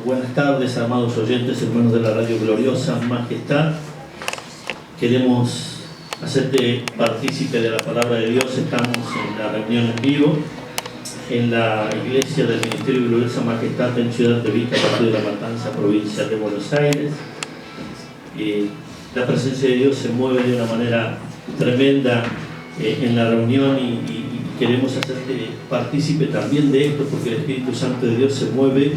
Buenas tardes, amados oyentes, hermanos de la Radio Gloriosa Majestad. Queremos hacerte partícipe de la palabra de Dios. Estamos en la reunión en vivo en la iglesia del Ministerio Gloriosa Majestad en Ciudad de Vista, partido de La Matanza, provincia de Buenos Aires. La presencia de Dios se mueve de una manera tremenda en la reunión y queremos hacerte partícipe también de esto, porque el Espíritu Santo de Dios se mueve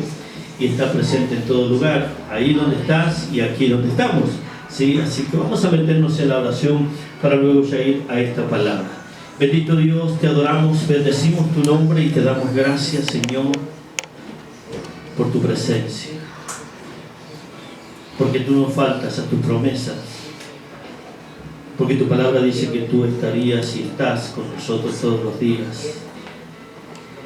y está presente en todo lugar, ahí donde estás y aquí donde estamos, ¿sí? Así que vamos a meternos en la oración para luego ya ir a esta palabra. Bendito Dios, te adoramos, bendecimos tu nombre y te damos gracias, Señor, por tu presencia, porque tú no faltas a tus promesas, porque tu palabra dice que tú estarías y estás con nosotros todos los días,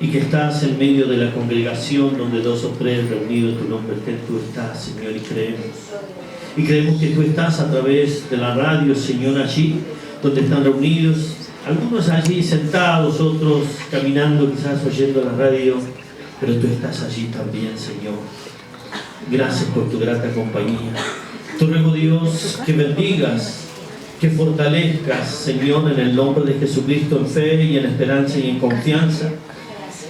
y que estás en medio de la congregación donde dos o tres reunidos en tu nombre estén. Tú estás, Señor, y creemos que tú estás a través de la radio, Señor, allí donde están reunidos, algunos allí sentados, otros caminando, quizás oyendo la radio, pero tú estás allí también, Señor. Gracias por tu grata compañía. Te ruego, Dios, que bendigas, que fortalezcas, Señor, en el nombre de Jesucristo, en fe y en esperanza y en confianza,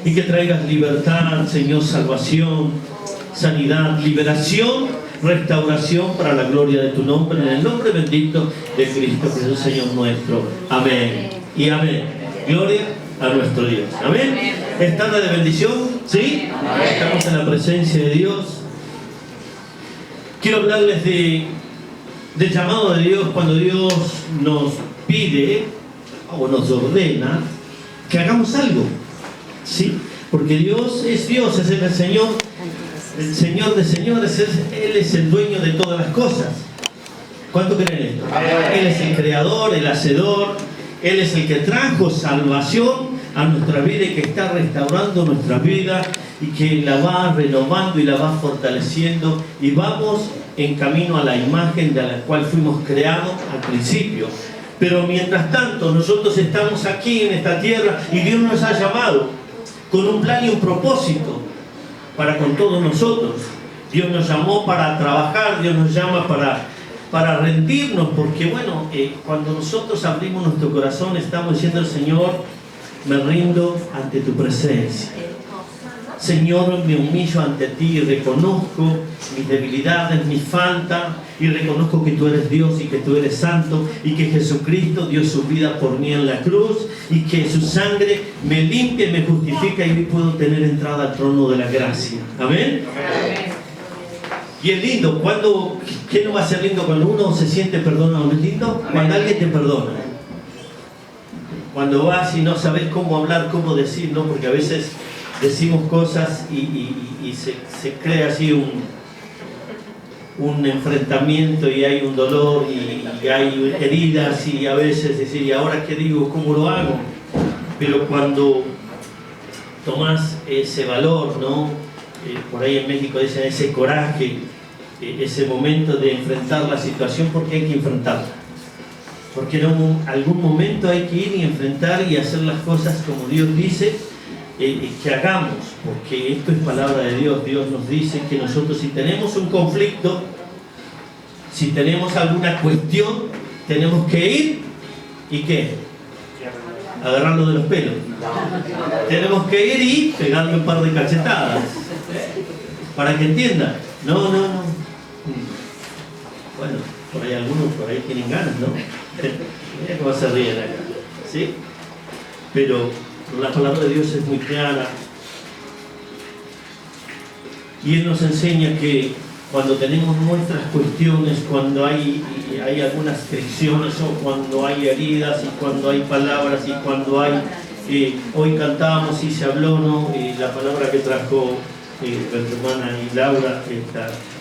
y que traigas libertad, Señor, salvación, sanidad, liberación, restauración para la gloria de tu nombre, en el nombre bendito de Cristo Jesús, Señor nuestro. Amén y amén. Gloria a nuestro Dios. Amén. ¿Es tarde de bendición? ¿Sí? Estamos en la presencia de Dios. Quiero hablarles del llamado de Dios cuando Dios nos pide o nos ordena que hagamos algo, ¿sí? Porque Dios, es el Señor de señores, Él es el dueño de todas las cosas. ¿Cuánto creen esto? Él es el creador, el hacedor, Él es el que trajo salvación a nuestra vida y que está restaurando nuestra vida y que la va renovando y la va fortaleciendo, y vamos en camino a la imagen de la cual fuimos creados al principio. Pero mientras tanto nosotros estamos aquí en esta tierra y Dios nos ha llamado con un plan y un propósito para con todos nosotros. Dios nos llamó para trabajar, Dios nos llama para rendirnos, porque bueno, cuando nosotros abrimos nuestro corazón estamos diciendo al Señor: me rindo ante tu presencia. Señor, me humillo ante ti y reconozco mis debilidades, mis faltas, y reconozco que tú eres Dios y que tú eres santo, y que Jesucristo dio su vida por mí en la cruz, y que su sangre me limpia y me justifica, y hoy puedo tener entrada al trono de la gracia. Amén. Amén. Y es lindo, ¿qué no va a ser lindo cuando uno se siente perdonado? ¿Es lindo? Cuando alguien te perdona. Cuando vas y no sabes cómo hablar, cómo decir, ¿no? Porque a veces decimos cosas y se crea así un enfrentamiento, y hay un dolor y hay heridas, y a veces decir: ¿y ahora qué digo? ¿Cómo lo hago? Pero cuando tomas ese valor, ¿no? Por ahí en México dicen ese coraje, ese momento de enfrentar la situación, porque hay que enfrentarla. Porque en algún momento hay que ir y enfrentar y hacer las cosas como Dios dice que hagamos, porque esto es palabra de Dios. Dios nos dice que nosotros, si tenemos un conflicto, si tenemos alguna cuestión, tenemos que ir y ¿qué? Agarrarlo de los pelos. Tenemos que ir y pegarle un par de cachetadas para que entienda. No. Bueno, por ahí algunos tienen ganas, ¿no? Mira cómo se ríen acá, ¿sí? Pero la palabra de Dios es muy clara, y Él nos enseña que cuando tenemos nuestras cuestiones, cuando hay algunas fricciones, o cuando hay heridas, y cuando hay palabras, y cuando hay hoy cantábamos y se habló, ¿no? La palabra que trajo nuestra hermana y Laura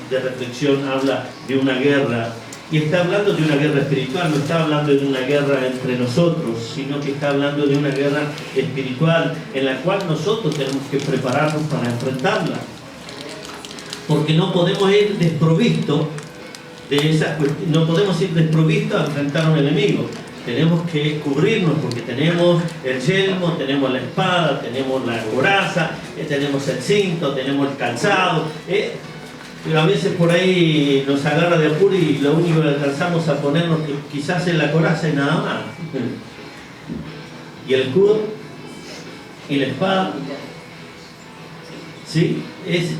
de reflexión habla de una guerra. Y está hablando de una guerra espiritual, no está hablando de una guerra entre nosotros, sino que está hablando de una guerra espiritual en la cual nosotros tenemos que prepararnos para enfrentarla. Porque no podemos ir desprovistos de esas cuestiones, no podemos ir desprovistos a enfrentar a un enemigo. Tenemos que cubrirnos, porque tenemos el yelmo, tenemos la espada, tenemos la coraza, tenemos el cinto, tenemos el calzado. Pero a veces por ahí nos agarra de apuro y lo único que alcanzamos a ponernos quizás es la coraza y nada más. Y el escudo y la espada. ¿Sí? Es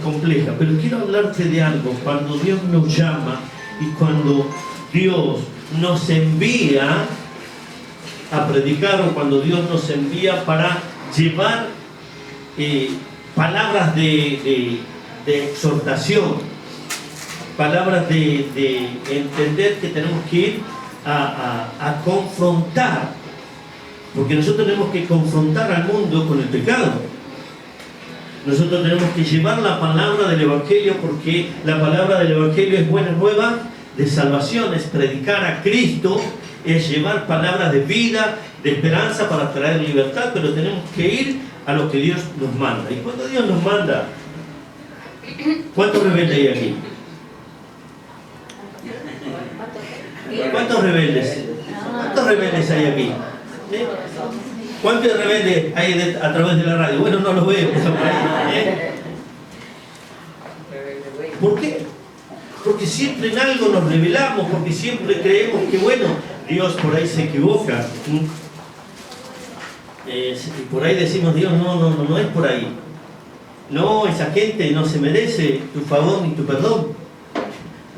compleja. Pero quiero hablarte de algo. Cuando Dios nos llama y cuando Dios nos envía a predicar, o cuando Dios nos envía para llevar palabras de exhortación, palabras de entender que tenemos que ir a confrontar, porque nosotros tenemos que confrontar al mundo con el pecado. Nosotros tenemos que llevar la palabra del Evangelio, porque la palabra del Evangelio es buena nueva de salvación, es predicar a Cristo, es llevar palabras de vida, de esperanza para traer libertad, pero tenemos que ir a lo que Dios nos manda. Y cuando Dios nos manda, ¿cuántos rebeldes hay aquí? ¿Cuántos rebeldes? ¿Cuántos rebeldes hay aquí? ¿Sí? ¿Cuántos rebeldes hay a través de la radio? Bueno, no los veo. ¿Por qué? Porque siempre en algo nos rebelamos, porque siempre creemos que, bueno, Dios por ahí se equivoca. Y por ahí decimos, Dios, no es por ahí. No, esa gente no se merece tu favor ni tu perdón.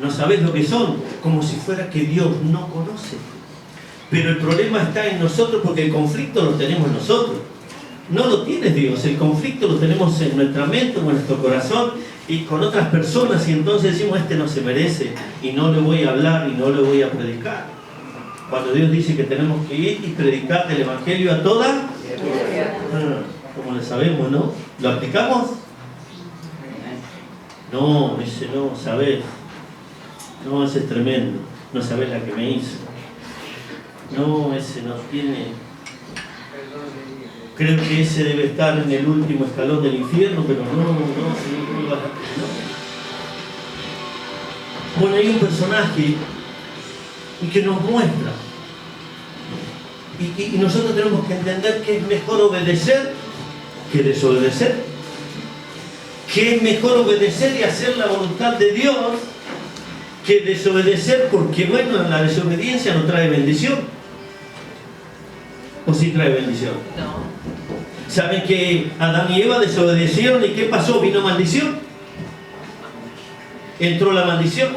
No sabes lo que son, como si fuera que Dios no conoce. Pero el problema está en nosotros, porque el conflicto lo tenemos nosotros. No lo tiene Dios, el conflicto lo tenemos en nuestra mente, en nuestro corazón y con otras personas, y entonces decimos, este no se merece y no le voy a hablar y no le voy a predicar. Cuando Dios dice que tenemos que ir y predicar el Evangelio a todas, como le sabemos, ¿no? ¿Lo aplicamos? No, ese no, ¿sabes? No, ese es tremendo. No sabes la que me hizo. No, ese no tiene. Creo que ese debe estar en el último escalón del infierno, pero no. Bueno, hay un personaje que nos muestra. Y nosotros tenemos que entender que es mejor obedecer que desobedecer. Que es mejor obedecer y hacer la voluntad de Dios que desobedecer, porque bueno, la desobediencia no trae bendición. ¿O sí trae bendición? No. ¿Saben que Adán y Eva desobedecieron y qué pasó? Vino maldición. Entró la maldición.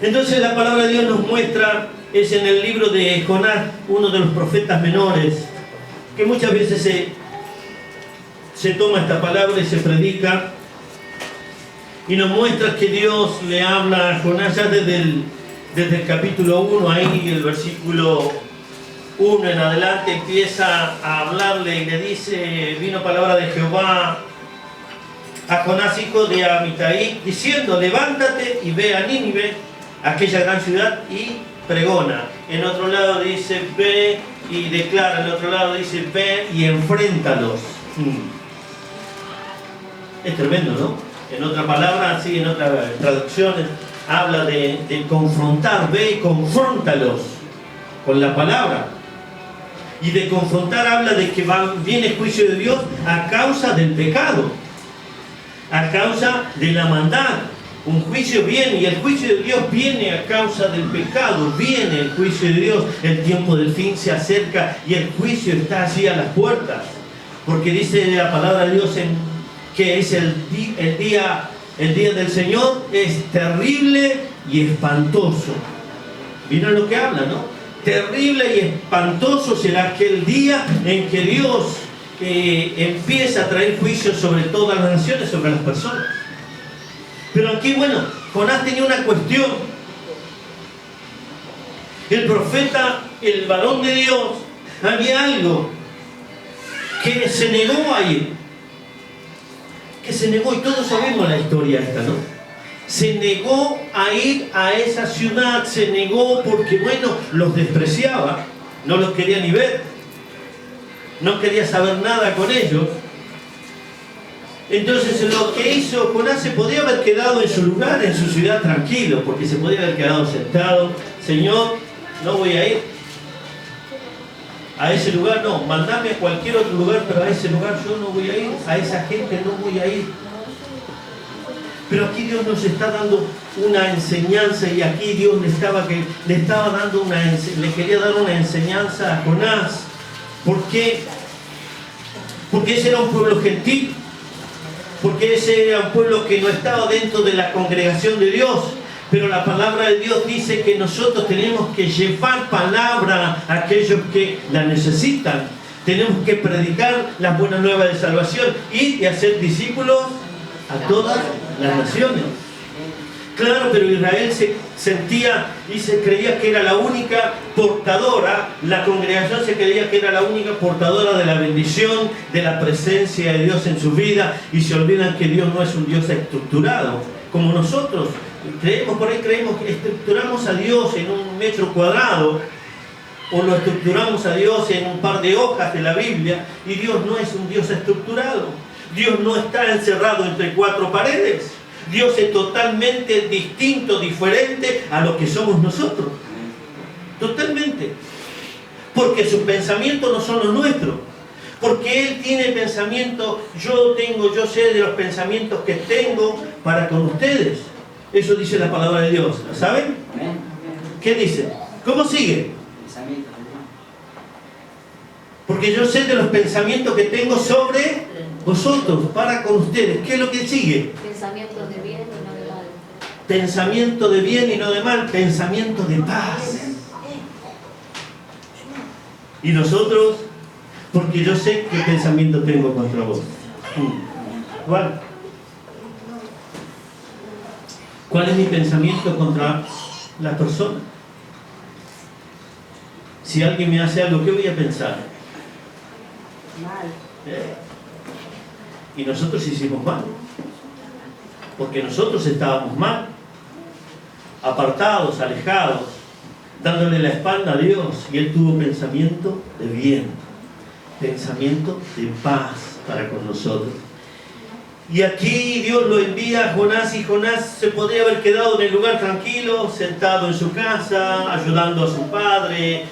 Entonces la palabra de Dios nos muestra, es en el libro de Jonás, uno de los profetas menores, que muchas veces se toma esta palabra y se predica, y nos muestra que Dios le habla a Jonás ya desde el capítulo 1, ahí el versículo 1 en adelante empieza a hablarle y le dice, vino palabra de Jehová a Jonás, hijo de Amitai, diciendo, levántate y ve a Nínive, aquella gran ciudad, y pregona. En otro lado dice, ve y declara. En otro lado dice, ve y enfréntalos. Es tremendo, ¿no? En otra palabra, así en otras traducciones, habla de confrontar. Ve y confróntalos con la palabra. Y de confrontar habla de que viene el juicio de Dios a causa del pecado, a causa de la maldad. Un juicio viene, y el juicio de Dios viene a causa del pecado. Viene el juicio de Dios, el tiempo del fin se acerca y el juicio está así a las puertas. Porque dice la palabra de Dios que es el día del Señor, es terrible y espantoso. ¿Vieron lo que habla, no? Terrible y espantoso será aquel día en que Dios empieza a traer juicios sobre todas las naciones, sobre las personas. Pero aquí, bueno, Jonás tenía una cuestión. El profeta, el varón de Dios, había algo que se negó a ir. Que se negó, y todos sabemos la historia esta, ¿no? Se negó a ir a esa ciudad, se negó porque, bueno, los despreciaba, no los quería ni ver, no quería saber nada con ellos. Entonces lo que hizo Jonás, se podía haber quedado en su lugar, en su ciudad, tranquilo, porque se podía haber quedado sentado. Señor, no voy a ir a ese lugar, no, mandame a cualquier otro lugar, pero a ese lugar yo no voy a ir, a esa gente no voy a ir. Pero aquí Dios nos está dando una enseñanza, y aquí Dios le quería dar una enseñanza a Jonás. ¿Por qué? Porque ese era un pueblo gentil, porque ese era un pueblo que no estaba dentro de la congregación de Dios. Pero la palabra de Dios dice que nosotros tenemos que llevar palabra a aquellos que la necesitan. Tenemos que predicar las buenas nuevas de salvación y hacer discípulos a todas las naciones. Claro, pero Israel se sentía y se creía que era la única portadora, la congregación se creía que era la única portadora de la bendición, de la presencia de Dios en su vida, y se olvidan que Dios no es un Dios estructurado, como nosotros. Creemos que estructuramos a Dios en un metro cuadrado, o lo estructuramos a Dios en un par de hojas de la Biblia, y Dios no es un Dios estructurado. Dios no está encerrado entre cuatro paredes. Dios es totalmente distinto, diferente a lo que somos nosotros. Totalmente. Porque sus pensamientos no son los nuestros. Porque Él tiene pensamiento, yo sé de los pensamientos que tengo para con ustedes. Eso dice la palabra de Dios. ¿La saben? ¿Qué dice? ¿Cómo sigue? Porque yo sé de los pensamientos que tengo sobre vosotros, para con ustedes. ¿Qué es lo que sigue? Pensamientos de bien y no de mal. Pensamiento de bien y no de mal. Pensamiento de paz. Y nosotros, porque yo sé qué pensamiento tengo contra vos. ¿Cuál? ¿Cuál es mi pensamiento contra la persona? Si alguien me hace algo, ¿qué voy a pensar? Mal. Y nosotros hicimos mal. Porque nosotros estábamos mal. Apartados, alejados, dándole la espalda a Dios. Y Él tuvo pensamiento de bien. Pensamiento de paz para con nosotros. Y aquí Dios lo envía a Jonás, y Jonás se podría haber quedado en el lugar tranquilo, sentado en su casa, ayudando a su padre,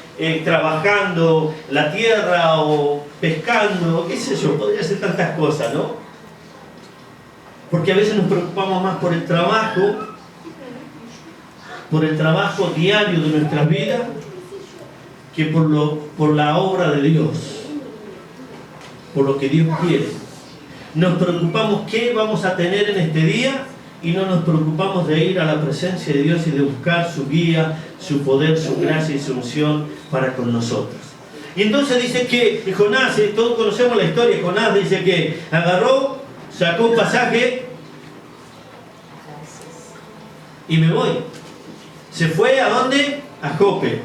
trabajando la tierra o pescando, qué sé yo, podría hacer tantas cosas, ¿no? Porque a veces nos preocupamos más por el trabajo diario de nuestras vidas, que por la obra de Dios, por lo que Dios quiere. Nos preocupamos qué vamos a tener en este día, y no nos preocupamos de ir a la presencia de Dios y de buscar su guía, su poder, su gracia y su unción para con nosotros. Y entonces dice que Jonás, todos conocemos la historia, Jonás dice que agarró, sacó un pasaje y me voy. Se fue ¿a dónde? A Jope.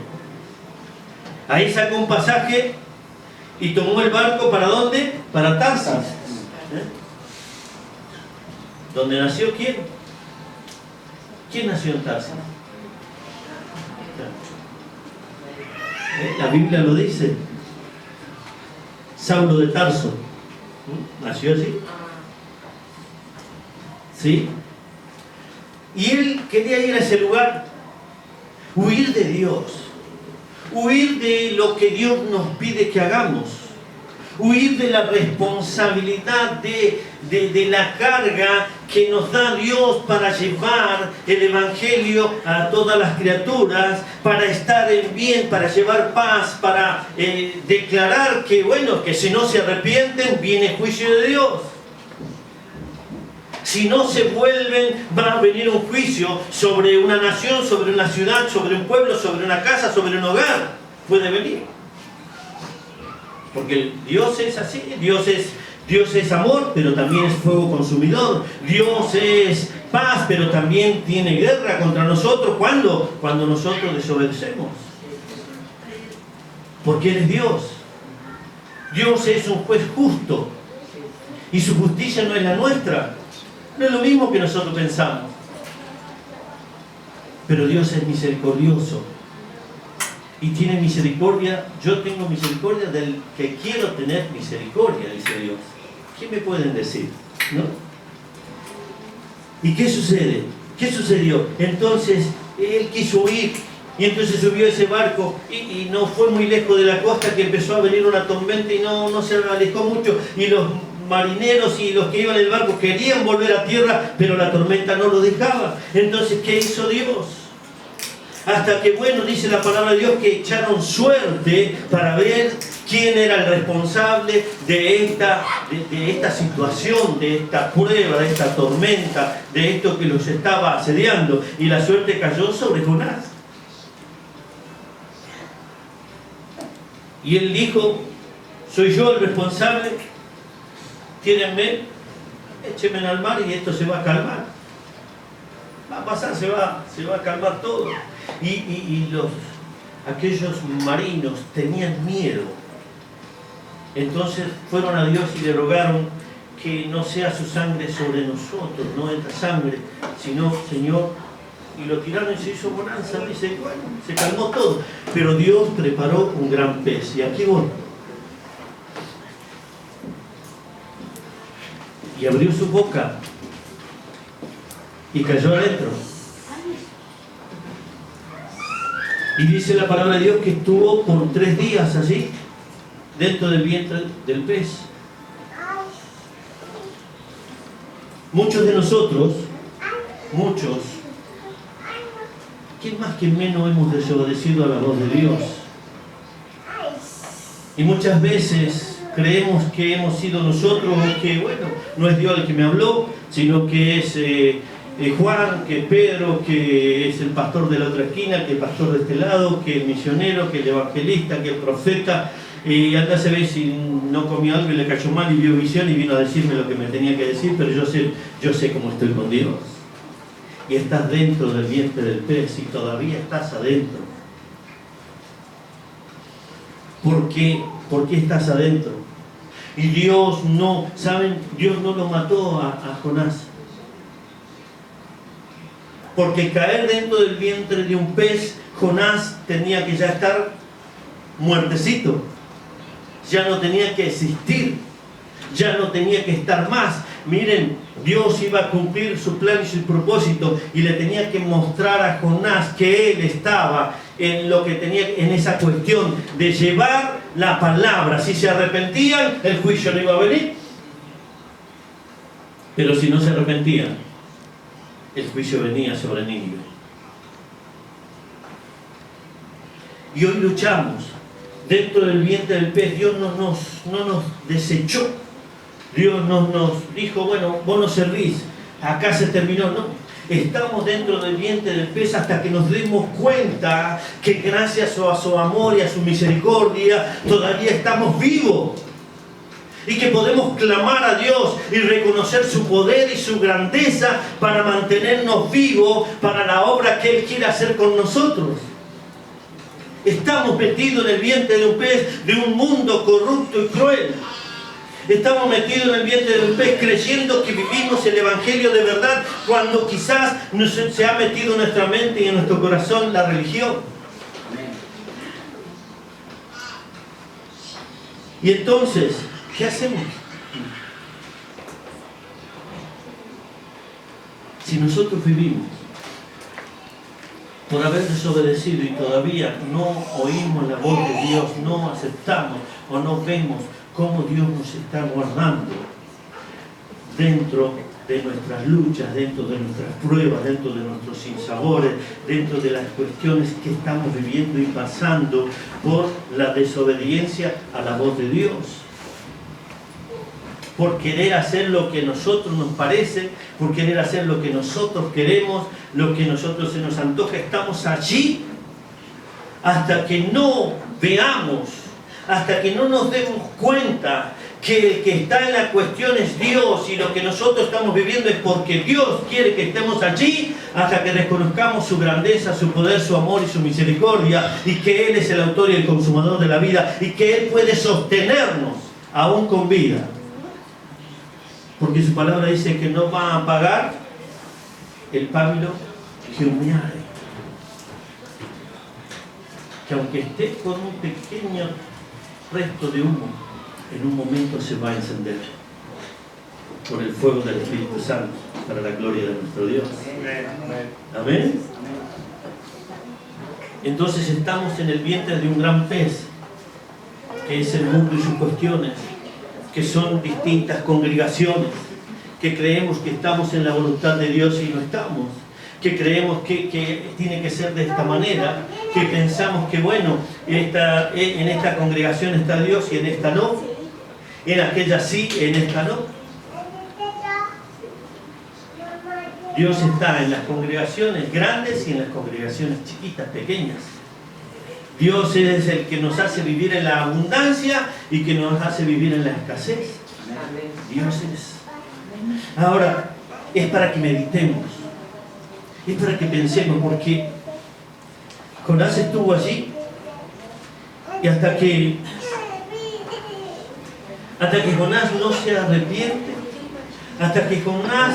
Ahí sacó un pasaje y tomó el barco, ¿para dónde? Para Tarsis. ¿Dónde nació quién? ¿Quién nació en Tarsis? La Biblia lo dice. Saulo de Tarso. ¿Nació así? ¿Sí? Y él quería ir a ese lugar, huir de Dios, huir de lo que Dios nos pide que hagamos, huir de la responsabilidad de la carga que nos da Dios para llevar el Evangelio a todas las criaturas, para estar en bien, para llevar paz, para declarar que, bueno, que si no se arrepienten viene juicio de Dios. Si no se vuelven, va a venir un juicio sobre una nación, sobre una ciudad, sobre un pueblo, sobre una casa, sobre un hogar. Puede venir. Porque Dios es así, Dios es amor, pero también es fuego consumidor. Dios es paz, pero también tiene guerra contra nosotros. ¿Cuándo? Cuando nosotros desobedecemos. Porque Él es Dios. Dios es un juez justo. Y su justicia no es la nuestra. No es lo mismo que nosotros pensamos. Pero Dios es misericordioso. Y tiene misericordia. Yo tengo misericordia del que quiero tener misericordia, dice Dios. ¿Qué me pueden decir? ¿No? ¿Y qué sucede? ¿Qué sucedió? Entonces, él quiso huir. Y entonces subió ese barco y no fue muy lejos de la costa, que empezó a venir una tormenta y no se alejó mucho. Y los marineros y los que iban en el barco querían volver a tierra, pero la tormenta no lo dejaba. Entonces, ¿qué hizo Dios? Hasta que, bueno, dice la palabra de Dios que echaron suerte para ver quién era el responsable de esta situación, de esta prueba, de esta tormenta, de esto que los estaba asediando. Y la suerte cayó sobre Jonás. Y él dijo: soy yo el responsable, tírenme, échenme al mar y esto se va a calmar. Va a pasar, se va a calmar todo. Y aquellos marinos tenían miedo. Entonces fueron a Dios y le rogaron que no sea su sangre sobre nosotros, no esta sangre, sino, Señor, y lo tiraron y se hizo bonanza. Dice, bueno, se calmó todo. Pero Dios preparó un gran pez. Y aquí voy. Y abrió su boca y cayó adentro. Y dice la palabra de Dios que estuvo por 3 días allí, dentro del vientre del pez. Muchos de nosotros, ¿quién más que menos hemos desobedecido a la voz de Dios? Y muchas veces creemos que hemos sido nosotros, que bueno, no es Dios el que me habló, sino que es Juan, que es Pedro, que es el pastor de la otra esquina, que el pastor de este lado, que el misionero, que el evangelista, que el profeta. Y anda se ve si no comió algo y le cayó mal y vio visión y vino a decirme lo que me tenía que decir, pero yo sé cómo estoy con Dios. Y estás dentro del vientre del pez y todavía estás adentro. ¿Por qué? ¿Por qué estás adentro? Y Dios no, ¿saben? Dios no lo mató a Jonás. Porque caer dentro del vientre de un pez, Jonás tenía que ya estar muertecito. Ya no tenía que existir. Ya no tenía que estar más. Miren, Dios iba a cumplir su plan y su propósito y le tenía que mostrar a Jonás que él estaba en lo que tenía, en esa cuestión de llevar la palabra. Si se arrepentían, el juicio no iba a venir. Pero si no se arrepentían, el juicio venía sobre Nínive. Y hoy luchamos dentro del vientre del pez. Dios no nos desechó. Dios nos dijo, bueno, vos no servís, acá se terminó. No, estamos dentro del vientre del pez hasta que nos demos cuenta que gracias a su amor y a su misericordia todavía estamos vivos. Y que podemos clamar a Dios y reconocer su poder y su grandeza para mantenernos vivos para la obra que Él quiere hacer con nosotros. Estamos metidos en el vientre de un pez, de un mundo corrupto y cruel. Estamos metidos en el vientre de un pez creyendo que vivimos el Evangelio de verdad, cuando quizás se ha metido en nuestra mente y en nuestro corazón la religión. Y entonces, ¿qué hacemos? Si nosotros vivimos por haber desobedecido y todavía no oímos la voz de Dios, no aceptamos o no vemos cómo Dios nos está guardando dentro de nuestras luchas, dentro de nuestras pruebas, dentro de nuestros sinsabores, dentro de las cuestiones que estamos viviendo y pasando por la desobediencia a la voz de Dios. Por querer hacer lo que a nosotros nos parece, por querer hacer lo que nosotros queremos, lo que a nosotros se nos antoja. Estamos allí hasta que no veamos, hasta que no nos demos cuenta que el que está en la cuestión es Dios y lo que nosotros estamos viviendo es porque Dios quiere que estemos allí, hasta que reconozcamos su grandeza, su poder, su amor y su misericordia, y que Él es el autor y el consumador de la vida, y que Él puede sostenernos aún con vida. Porque su palabra dice que no va a apagar el pábilo que humeare. Que aunque esté con un pequeño resto de humo, en un momento se va a encender por el fuego del Espíritu Santo, para la gloria de nuestro Dios. Amén. Entonces estamos en el vientre de un gran pez, que es el mundo y sus cuestiones, que son distintas congregaciones, que creemos que estamos en la voluntad de Dios y no estamos, que creemos que tiene que ser de esta manera, que pensamos que bueno, en esta congregación está Dios y en esta no, en aquella sí, en esta no. Dios está en las congregaciones grandes y en las congregaciones chiquitas, pequeñas. Dios es el que nos hace vivir en la abundancia y que nos hace vivir en la escasez. Dios es. Ahora, es para que meditemos, es para que pensemos, porque Jonás estuvo allí y hasta que Jonás no se arrepiente, hasta que Jonás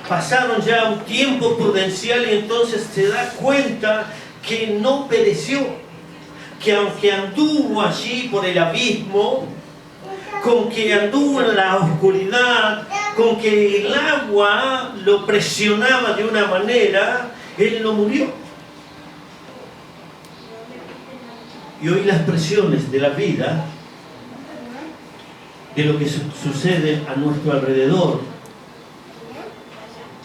pasaron ya un tiempo prudencial y entonces se da cuenta que no pereció, que aunque anduvo allí por el abismo, con que anduvo en la oscuridad, con que el agua lo presionaba de una manera, él no murió. Y hoy las presiones de la vida, de lo que sucede a nuestro alrededor,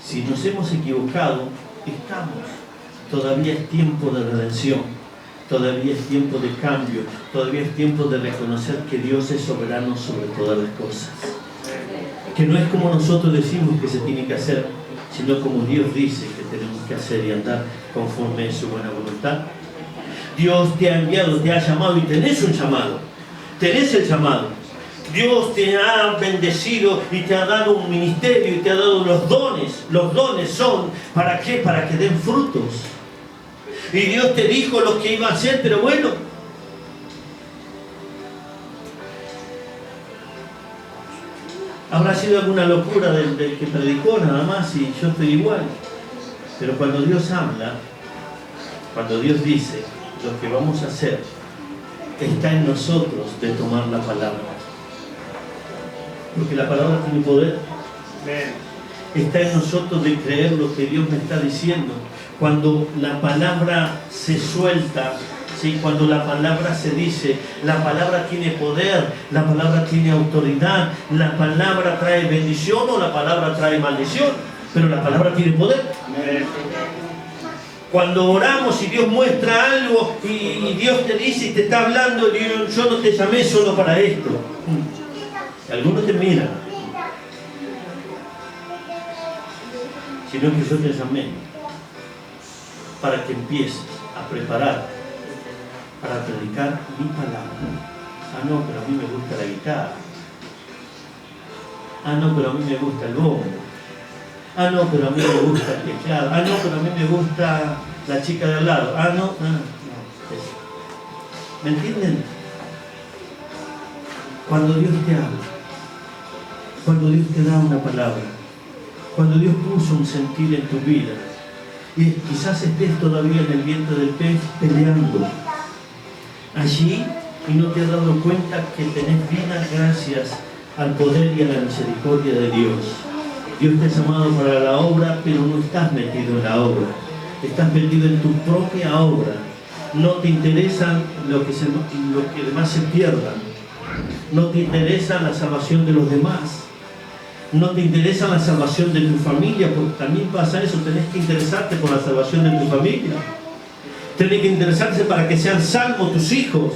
si nos hemos equivocado, todavía es tiempo de redención, todavía es tiempo de cambio, todavía es tiempo de reconocer que Dios es soberano sobre todas las cosas. Que no es como nosotros decimos que se tiene que hacer, sino como Dios dice que tenemos que hacer y andar conforme a su buena voluntad. Dios te ha enviado, te ha llamado y tenés un llamado, tenés el llamado. Dios te ha bendecido y te ha dado un ministerio y te ha dado los dones. Los dones son, ¿para qué? Para que den frutos. Y Dios te dijo lo que iba a hacer, pero bueno. Habrá sido alguna locura del que predicó nada más y yo estoy igual. Pero cuando Dios habla, cuando Dios dice lo que vamos a hacer, está en nosotros de tomar la palabra. Porque la palabra tiene poder. Está en nosotros de creer lo que Dios me está diciendo. Cuando la palabra se suelta, ¿sí? Cuando la palabra se dice, la palabra tiene poder, la palabra tiene autoridad, la palabra trae bendición o la palabra trae maldición, pero la palabra tiene poder. Cuando oramos y Dios muestra algo y Dios te dice y te está hablando, yo no te llamé solo para esto. Algunos te miran, sino que yo te llamé para que empieces a preparar para predicar mi palabra. Ah, no, pero a mí me gusta la guitarra. Ah, no, pero a mí me gusta el bombo. Ah, no, pero a mí me gusta el teclado. Ah, no, pero a mí me gusta la chica de al lado. Ah, no, eso. ¿Me entienden? Cuando Dios te habla, cuando Dios te da una palabra, cuando Dios puso un sentir en tu vida, y quizás estés todavía en el vientre del pez peleando allí y no te has dado cuenta que tenés vida gracias al poder y a la misericordia de Dios. Dios te ha llamado para la obra, pero no estás metido en la obra, estás metido en tu propia obra. No te interesan lo que demás se pierdan, no te interesa la salvación de los demás, no te interesa la salvación de tu familia, porque también pasa eso. Tenés que interesarte por la salvación de tu familia, tenés que interesarse para que sean salvos tus hijos.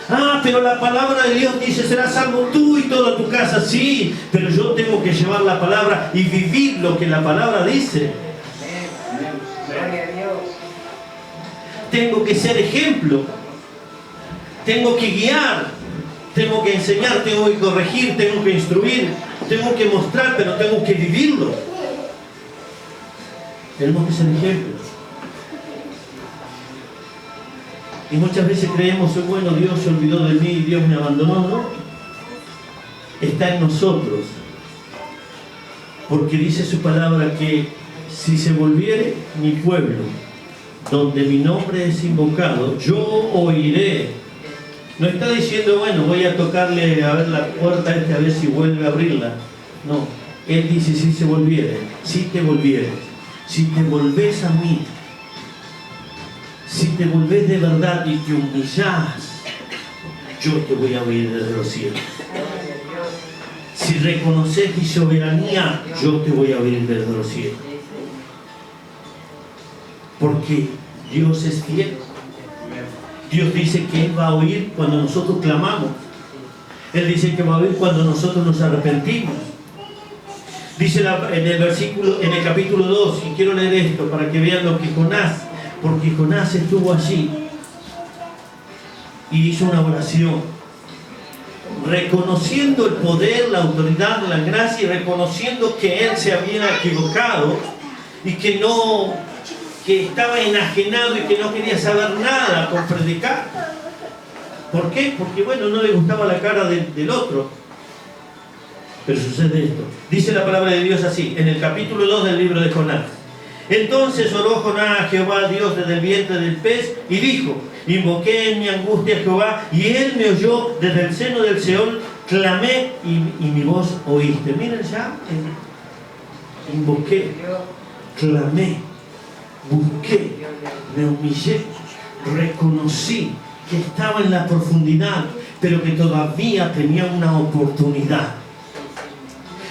Ah, pero la palabra de Dios dice, serás salvo tú y toda tu casa. Sí, pero yo tengo que llevar la palabra y vivir lo que la palabra dice. Tengo que ser ejemplo, tengo que guiar, tengo que enseñar, tengo que corregir, tengo que instruir, tengo que mostrar, pero tengo que vivirlo. Tenemos que ser ejemplos. Y muchas veces creemos, bueno, Dios se olvidó de mí, Dios me abandonó. No, está en nosotros, porque dice su palabra que si se volviere mi pueblo, donde mi nombre es invocado, yo oiré. No está diciendo, bueno, voy a tocarle a ver la puerta a ver si vuelve a abrirla. No, Él dice, si se volviere, si te volvieres, si te volvés a mí, si te volvés de verdad y te humillás, yo te voy a oír desde los cielos. Si reconoces mi soberanía, yo te voy a oír desde los cielos. Porque Dios es fiel. Dios dice que Él va a oír cuando nosotros clamamos. Él dice que va a oír cuando nosotros nos arrepentimos. Dice en el capítulo 2, y quiero leer esto para que vean lo que Jonás, porque Jonás estuvo allí y hizo una oración, reconociendo el poder, la autoridad, la gracia, y reconociendo que él se había equivocado y que estaba enajenado y que no quería saber nada con predicar. ¿Por qué? Porque bueno, no le gustaba la cara del otro. Pero sucede esto. Dice la palabra de Dios así, en el capítulo 2 del libro de Jonás. Entonces oró Jonás a Jehová, Dios, desde el vientre del pez, y dijo: invoqué en mi angustia a Jehová, y él me oyó desde el seno del Seol, clamé y mi voz oíste. Miren ya, invoqué, clamé, busqué, me humillé, reconocí que estaba en la profundidad, pero que todavía tenía una oportunidad.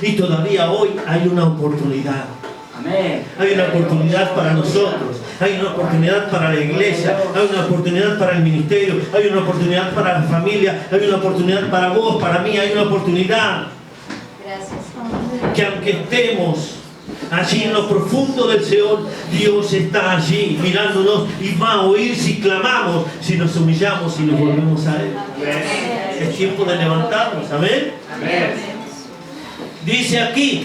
Y todavía hoy hay una oportunidad. Amén. Hay una oportunidad para nosotros, hay una oportunidad para la iglesia, hay una oportunidad para el ministerio, hay una oportunidad para la familia, hay una oportunidad para vos, para mí, hay una oportunidad. Gracias. Que aunque estemos allí en lo profundo del Seol, Dios está allí mirándonos y va a oír si clamamos, si nos humillamos, si nos volvemos a Él. Es tiempo de levantarnos, amén. Amén. Dice aquí: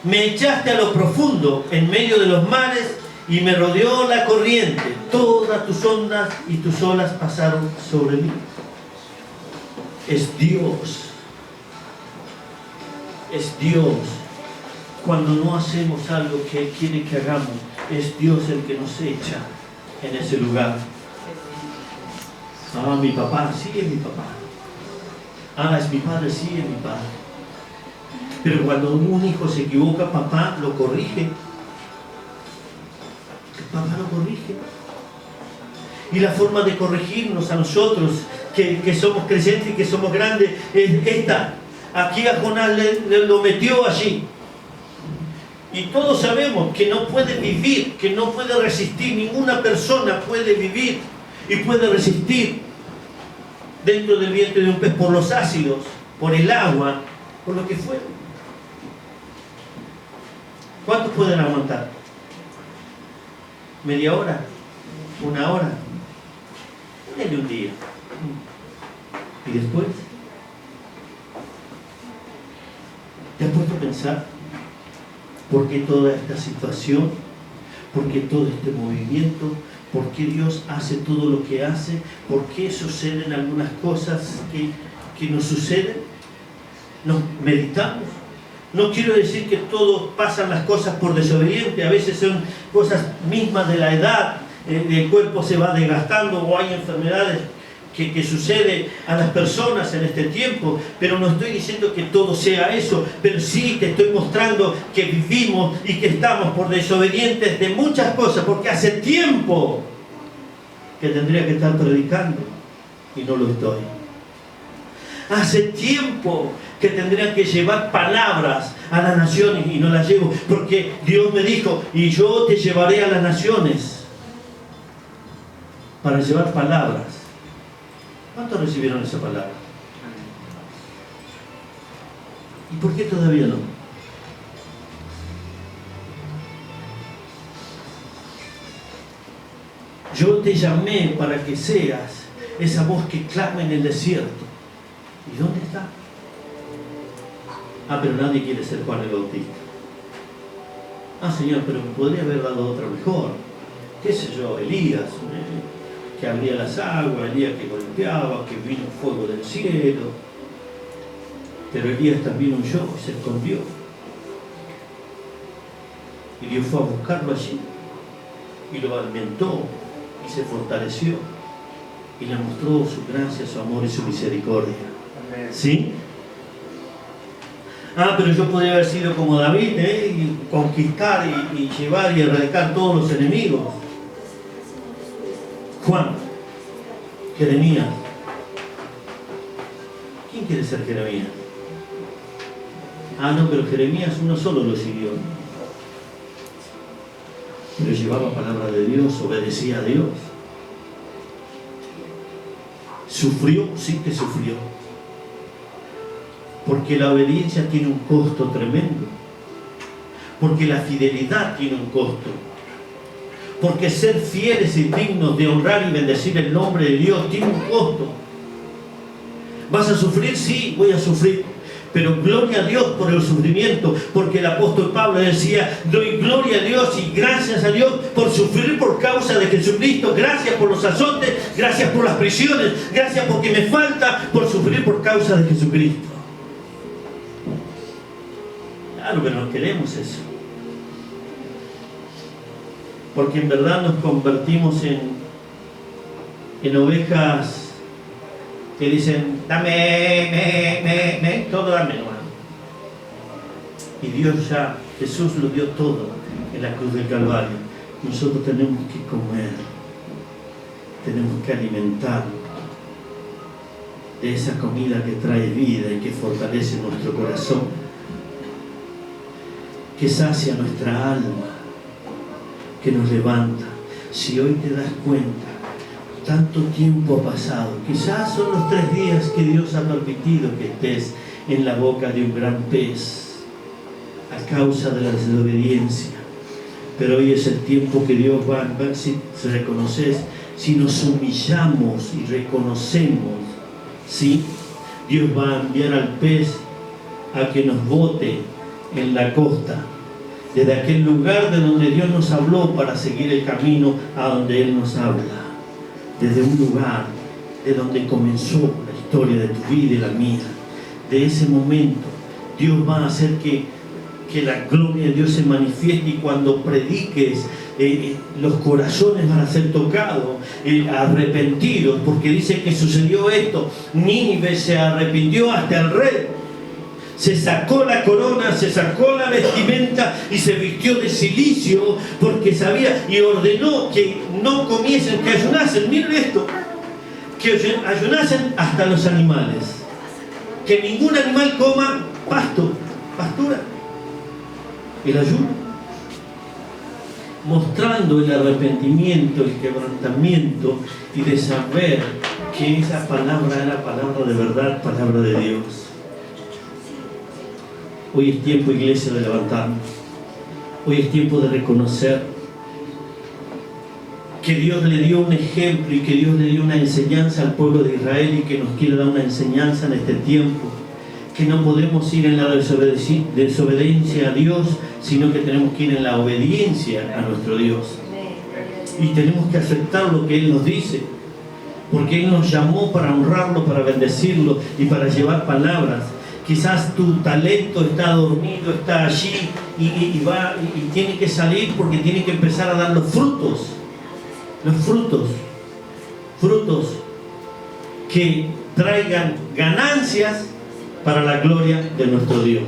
me echaste a lo profundo, en medio de los mares, y me rodeó la corriente. Todas tus ondas y tus olas pasaron sobre mí. Es Dios. Es Dios. Cuando no hacemos algo que Él quiere que hagamos, es Dios el que nos echa en ese lugar. Ah, mi papá, sí es mi papá. Ah, es mi padre, sí es mi padre. Pero cuando un hijo se equivoca, papá lo corrige. Papá lo corrige. Y la forma de corregirnos a nosotros, que somos creyentes y que somos grandes, es esta. Aquí a Jonás lo metió allí. Y todos sabemos que no puede vivir, que no puede resistir. Ninguna persona puede vivir y puede resistir dentro del vientre de un pez por los ácidos, por el agua, por lo que fuera. ¿Cuántos pueden aguantar? ¿Media hora? ¿Una hora? Denle un día. ¿Y después? ¿Te has puesto a pensar por qué toda esta situación? ¿Por qué todo este movimiento? ¿Por qué Dios hace todo lo que hace? ¿Por qué suceden algunas cosas que nos suceden? ¿Nos meditamos? No quiero decir que todos pasan las cosas por desobediente, a veces son cosas mismas de la edad, el cuerpo se va desgastando o hay enfermedades que sucede a las personas en este tiempo, pero no estoy diciendo que todo sea eso, pero sí te estoy mostrando que vivimos y que estamos por desobedientes de muchas cosas, porque hace tiempo que tendría que estar predicando y no lo estoy. Hace tiempo que tendría que llevar palabras a las naciones y no las llevo, porque Dios me dijo: y yo te llevaré a las naciones para llevar palabras. ¿Cuántos recibieron esa palabra? ¿Y por qué todavía no? Yo te llamé para que seas esa voz que clama en el desierto. ¿Y dónde está? Ah, pero nadie quiere ser Juan el Bautista. Ah, Señor, pero me podría haber dado otra mejor. ¿Qué sé yo? Elías, que abría las aguas, Elías que golpeaba, que vino fuego del cielo. Pero Elías también huyó y se escondió. Y Dios fue a buscarlo allí y lo alimentó y se fortaleció y le mostró su gracia, su amor y su misericordia. ¿Sí? Ah, pero yo podría haber sido como David, y conquistar y llevar y erradicar todos los enemigos. Juan, Jeremías, ¿Quién quiere ser Jeremías? Ah, no, pero Jeremías uno solo lo siguió. Pero llevaba palabra de Dios, obedecía a Dios. ¿Sufrió? Sí que sufrió. Porque la obediencia tiene un costo tremendo. Porque la fidelidad tiene un costo. Porque ser fieles y dignos de honrar y bendecir el nombre de Dios tiene un costo. ¿Vas a sufrir? Sí, voy a sufrir. Pero gloria a Dios por el sufrimiento, porque el apóstol Pablo decía, doy gloria a Dios y gracias a Dios por sufrir por causa de Jesucristo, gracias por los azotes, gracias por las prisiones, gracias porque me falta por sufrir por causa de Jesucristo. Claro que no queremos eso. Porque en verdad nos convertimos en ovejas que dicen, dame, todo dame, hermano. Y Dios ya, Jesús lo dio todo en la cruz del Calvario. Nosotros tenemos que comer, tenemos que alimentarnos de esa comida que trae vida y que fortalece nuestro corazón, que sacia nuestra alma, que nos levanta. Si hoy te das cuenta, tanto tiempo ha pasado, quizás son los 3 días que Dios ha permitido que estés en la boca de un gran pez a causa de la desobediencia, pero hoy es el tiempo que Dios va a ver si reconoces, si nos humillamos y reconocemos, ¿sí? Dios va a enviar al pez a que nos bote en la costa, desde aquel lugar de donde Dios nos habló para seguir el camino a donde Él nos habla. Desde un lugar de donde comenzó la historia de tu vida y la mía. De ese momento, Dios va a hacer que la gloria de Dios se manifieste, y cuando prediques, los corazones van a ser tocados, arrepentidos, porque dice que sucedió esto. Nínive se arrepintió hasta el rey. Se sacó la corona, se sacó la vestimenta y se vistió de cilicio, porque sabía y ordenó que no comiesen, que ayunasen. Miren esto, que ayunasen hasta los animales, que ningún animal coma pastura. El ayuno, mostrando el arrepentimiento, el quebrantamiento, y de saber que esa palabra era palabra de verdad, palabra de Dios. Hoy es tiempo, iglesia, de levantarnos. Hoy es tiempo de reconocer que Dios le dio un ejemplo y que Dios le dio una enseñanza al pueblo de Israel, y que nos quiere dar una enseñanza en este tiempo. Que no podemos ir en la desobediencia a Dios, sino que tenemos que ir en la obediencia a nuestro Dios. Y tenemos que aceptar lo que Él nos dice, porque Él nos llamó para honrarlo, para bendecirlo y para llevar palabras. Quizás tu talento está dormido, está allí y tiene que salir, porque tiene que empezar a dar los frutos que traigan ganancias para la gloria de nuestro Dios.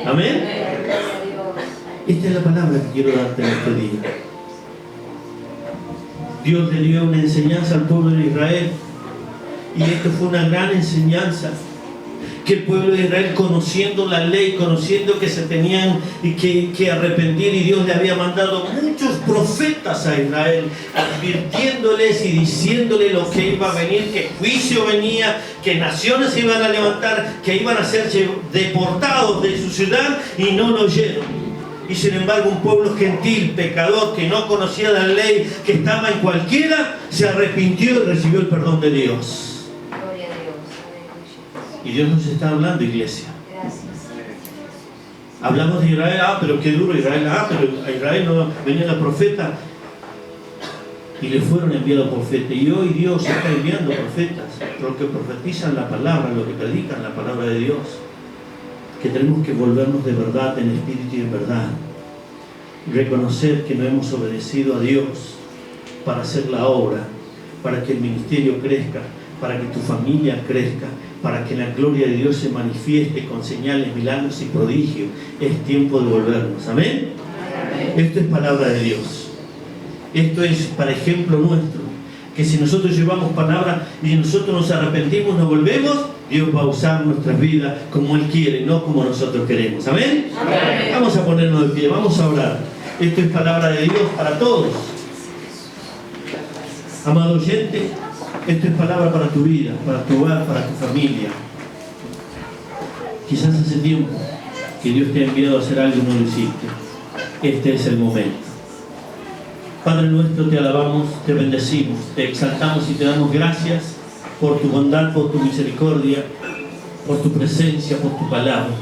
Amén. Esta es la palabra que quiero darte en este día. Dios le dio una enseñanza al pueblo de Israel, y esto fue una gran enseñanza. Que el pueblo de Israel, conociendo la ley, conociendo que se tenían que arrepentir, y Dios le había mandado muchos profetas a Israel, advirtiéndoles y diciéndoles lo que iba a venir, que juicio venía, que naciones se iban a levantar, que iban a ser deportados de su ciudad, y no lo oyeron. Y sin embargo, un pueblo gentil, pecador, que no conocía la ley, que estaba en cualquiera, se arrepintió y recibió el perdón de Dios. Y Dios nos está hablando, iglesia. Gracias. Hablamos de Israel, pero qué duro Israel, pero a Israel no venía la profeta, y le fueron enviados profetas. Y hoy Dios está enviando profetas, los que profetizan la palabra, los que predican la palabra de Dios. Que tenemos que volvernos de verdad, en espíritu y en verdad. Reconocer que no hemos obedecido a Dios para hacer la obra, para que el ministerio crezca, para que tu familia crezca, para que la gloria de Dios se manifieste con señales, milagros y prodigios. Es tiempo de volvernos. ¿Amén? Amén. Esto es palabra de Dios. Esto es para ejemplo nuestro. Que si nosotros llevamos palabra y nosotros nos arrepentimos, nos volvemos, Dios va a usar nuestras vidas como Él quiere, no como nosotros queremos. ¿Amén? Amén. Vamos a ponernos de pie, vamos a orar. Esto es palabra de Dios para todos. Amado oyente, esto es palabra para tu vida, para tu hogar, para tu familia. Quizás hace tiempo que Dios te ha enviado a hacer algo y no lo hiciste. Este es el momento. Padre nuestro, te alabamos, te bendecimos, te exaltamos y te damos gracias por tu bondad, por tu misericordia, por tu presencia, por tu palabra.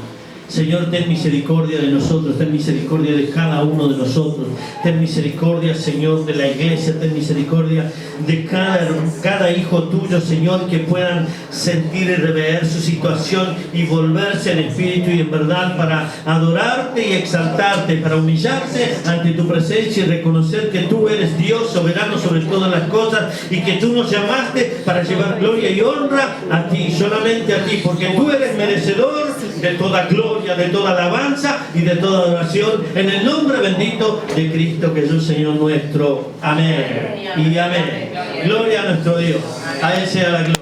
Señor, ten misericordia de nosotros, ten misericordia de cada uno de nosotros, ten misericordia, Señor, de la iglesia, ten misericordia de cada hijo tuyo, Señor, que puedan sentir y rever su situación y volverse en espíritu y en verdad para adorarte y exaltarte, para humillarse ante tu presencia y reconocer que tú eres Dios soberano sobre todas las cosas y que tú nos llamaste para llevar gloria y honra a ti, solamente a ti, porque tú eres merecedor de toda gloria, de toda alabanza y de toda adoración, en el nombre bendito de Cristo Jesús, Señor nuestro. Amén y amén. Gloria a nuestro Dios. A Él sea la gloria.